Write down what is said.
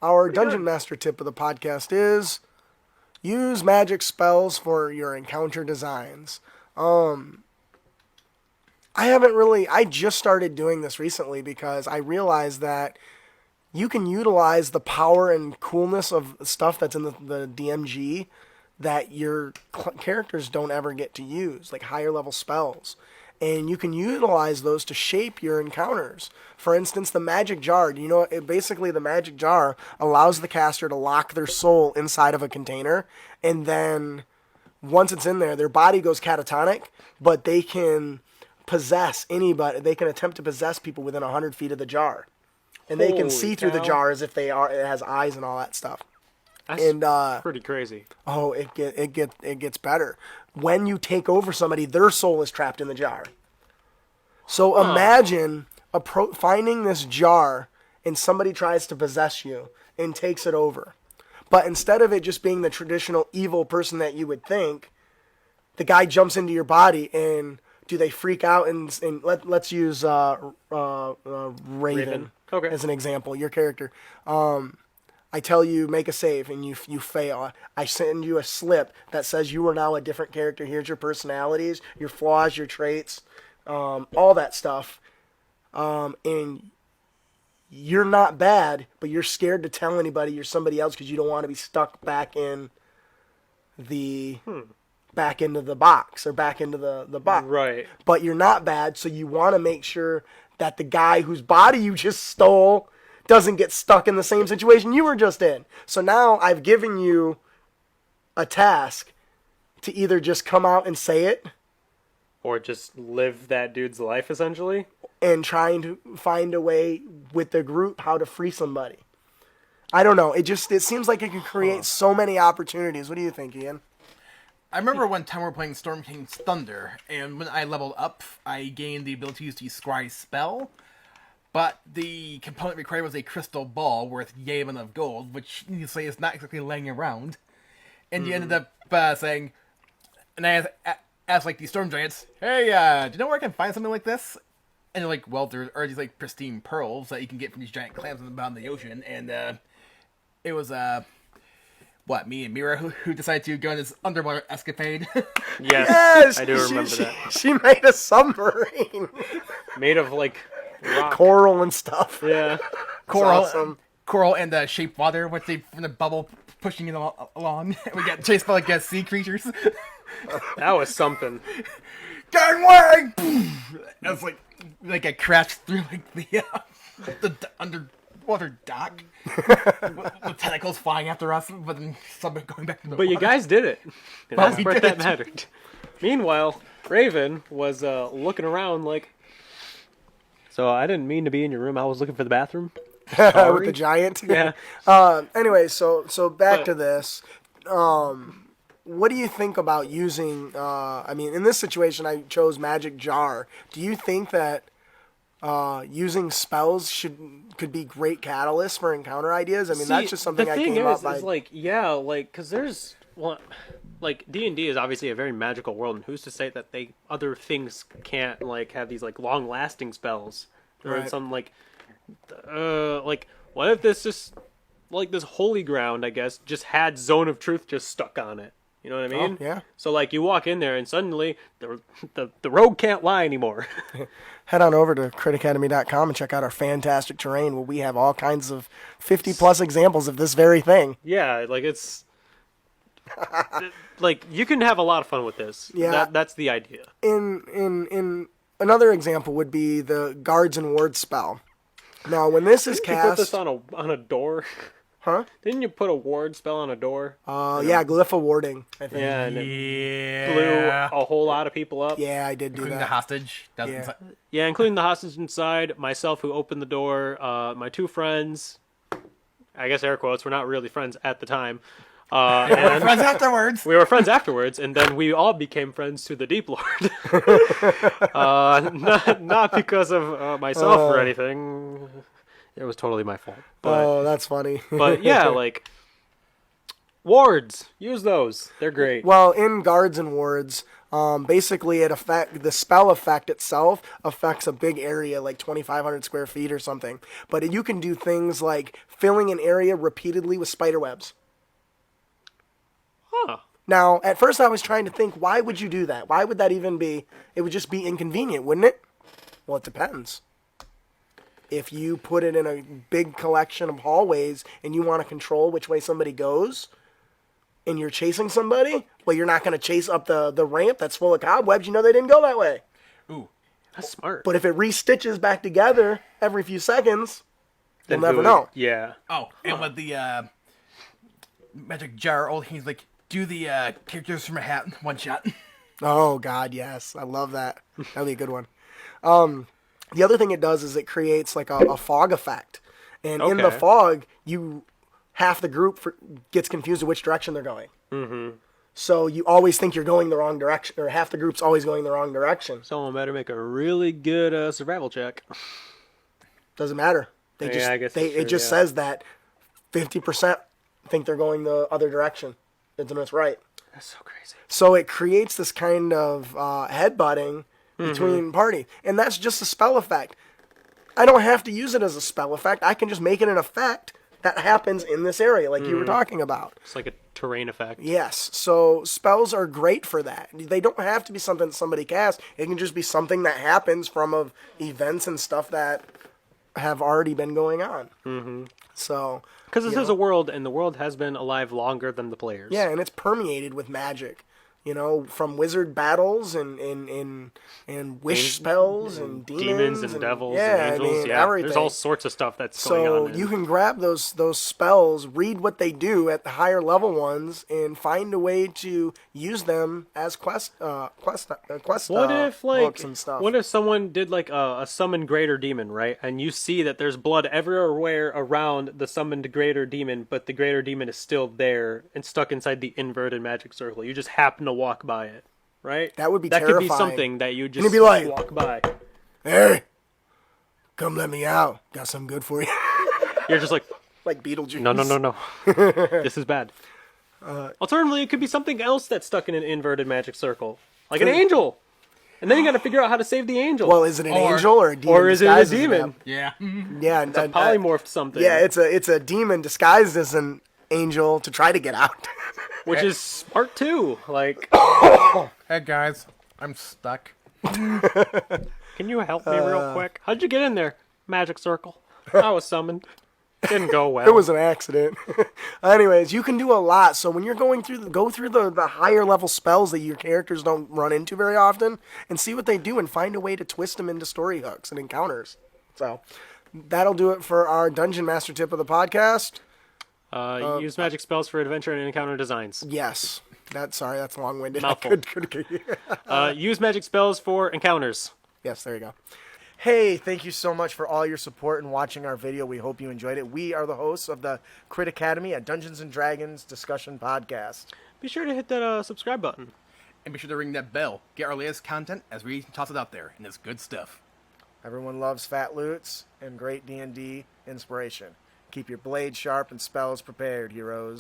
our Dungeon Master tip of the podcast is use magic spells for your encounter designs. I just started doing this recently because I realized that you can utilize the power and coolness of stuff that's in the DMG that your characters don't ever get to use, like higher level spells. And you can utilize those to shape your encounters. For instance, the magic jar. Basically the magic jar allows the caster to lock their soul inside of a container, and then once it's in there, their body goes catatonic, but they can possess anybody. They can attempt to possess people within 100 feet of the jar. And they can see through the jar as if it has eyes and all that stuff. That's pretty crazy. Oh, it gets better. When you take over somebody, their soul is trapped in the jar. So imagine finding this jar and somebody tries to possess you and takes it over. But instead of it just being the traditional evil person that you would think, the guy jumps into your body and do they freak out? And let's use Raven as an example. Your character. I tell you, make a save, and you fail. I send you a slip that says you are now a different character. Here's your personalities, your flaws, your traits, all that stuff. And you're not bad, but you're scared to tell anybody you're somebody else because you don't want to be stuck back in back into the box or back into the box. Right. But you're not bad, so you want to make sure that the guy whose body you just stole doesn't get stuck in the same situation you were just in. So now I've given you a task to either just come out and say it, or just live that dude's life, essentially, and trying to find a way with the group how to free somebody. I don't know. It seems like it can create so many opportunities. What do you think, Ian? I remember one time we were playing Storm King's Thunder, and when I leveled up, I gained the ability to use the Scry spell. But the component required was a crystal ball worth Yavin of gold, which you say is not exactly laying around. And you ended up saying, and I asked like these storm giants, "Hey, do you know where I can find something like this?" And they're like, "Well, there are these like pristine pearls that you can get from these giant clams in the bottom of the ocean." And it was me and Mira who decided to go on this underwater escapade. Yes, I do remember that. She made a submarine made of like rock. Coral and stuff. Yeah, coral and shape water, which they from the bubble pushing it along. We got chased by like sea creatures. That was something. Gangway! It was like I crashed through like the underwater dock with tentacles flying after us, but then somebody going back to the water. You guys did it. And Well, that's we the part did that mattered. Meanwhile, Raven was looking around like, so I didn't mean to be in your room. I was looking for the bathroom. With the giant. Yeah. Anyway, so back to this. What do you think about using? In this situation, I chose Magic Jar. Do you think that using spells could be great catalysts for encounter ideas? That's just something I came up by. Because there's one. Like D&D is obviously a very magical world, and who's to say that other things can't have these long lasting spells or Right. some what if this just this holy ground, I guess, just had Zone of Truth just stuck on it? You know what I mean? Oh, yeah. So you walk in there and suddenly the rogue can't lie anymore. Head on over to critacademy.com and check out our fantastic terrain where we have all kinds of 50 plus examples of this very thing. Yeah, it's you can have a lot of fun with this. Yeah. That's the idea. In another example would be the Guards and Wards spell. Now, when this is Didn't cast, you put this on a door? huh? Didn't you put a ward spell on a door? Yeah, glyph of warding. I think. Yeah, and it blew a whole lot of people up. Yeah, I did do including that. the hostage. Yeah. Yeah, including the hostage inside, myself who opened the door, my two friends, I guess air quotes, we're not really friends at the time. And Friends afterwards. we were friends afterwards, and then we all became friends to the Deep Lord. Not because of myself or anything. It was totally my fault. But, Oh, that's funny. but yeah, Wards. Use those. They're great. Well, in guards and wards, basically the spell effect itself affects a big area, like 2,500 square feet or something. But you can do things like filling an area repeatedly with spider webs. Huh. Now, at first I was trying to think, why would you do that? Why would that even be? It would just be inconvenient, wouldn't it? Well, it depends. If you put it in a big collection of hallways and you want to control which way somebody goes, and you're chasing somebody, well, you're not going to chase up the ramp that's full of cobwebs. You know they didn't go that way. Ooh. That's smart. But if it re-stitches back together every few seconds, you'll Then never know. Yeah. Oh, and with the magic jar, he's like, do the characters from a hat one shot. Oh, God, yes. I love that. That'd be a good one. The other thing it does is it creates like a fog effect. And in the Okay. fog, half the group gets confused of which direction they're going. Mm-hmm. So you always think you're going the wrong direction, or half the group's always going the wrong direction. Someone better make a really good survival check. Doesn't matter. Yeah, I guess it it's true, just yeah. says that 50% think they're going the other direction. It's right. That's so crazy. So it creates this kind of headbutting between party. And that's just a spell effect. I don't have to use it as a spell effect. I can just make it an effect that happens in this area, like you were talking about. It's like a terrain effect. Yes. So spells are great for that. They don't have to be something that somebody casts. It can just be something that happens from events and stuff that have already been going on. Mm-hmm. So... Because this is a world, and the world has been alive longer than the players. Yeah, and it's permeated with magic. You know, from wizard battles and wish spells and demons and devils yeah, and angels. I mean, Yeah, everything. there's all sorts of stuff that's going So on. you can grab those spells, read what they do at the higher level ones, and find a way to use them as quest What if books and stuff. what if someone did like a summoned greater demon, right? And you see that there's blood everywhere around the summoned greater demon, but the greater demon is still there and stuck inside the inverted magic circle. You just happen to walk by it, right? That would be That could be terrifying. something that you just you'd be like, walk by. Hey, come let me out. Got something good for you. You're just like, Like Beetlejuice. no. This is bad. Alternatively, it could be something else that's stuck in an inverted magic circle, like an angel. And then you got to figure out how to save the angel. Well, is it an angel or a demon? or is it a disguised as demon? Yeah. Yeah, It's a polymorph something. Yeah, it's a demon disguised as an angel to try to get out. Which is smart too. Like, Hey guys, I'm stuck. can you help me real quick? How'd you get in there? Magic circle. I was summoned. Didn't go well. It was an accident. Anyways, you can do a lot. So when you're go through the higher level spells that your characters don't run into very often, and see what they do, and find a way to twist them into story hooks and encounters. So that'll do it for our Dungeon Master tip of the podcast. Use magic spells for adventure and encounter designs. Yes. That's long-winded. Mouthful. Use magic spells for encounters. Yes, there you go. Hey, thank you so much for all your support and watching our video. We hope you enjoyed it. We are the hosts of the Crit Academy, a Dungeons & Dragons discussion podcast. Be sure to hit that subscribe button. And be sure to ring that bell. Get our latest content as we toss it out there. And it's good stuff. Everyone loves fat loots and great D&D inspiration. Keep your blade sharp and spells prepared, heroes.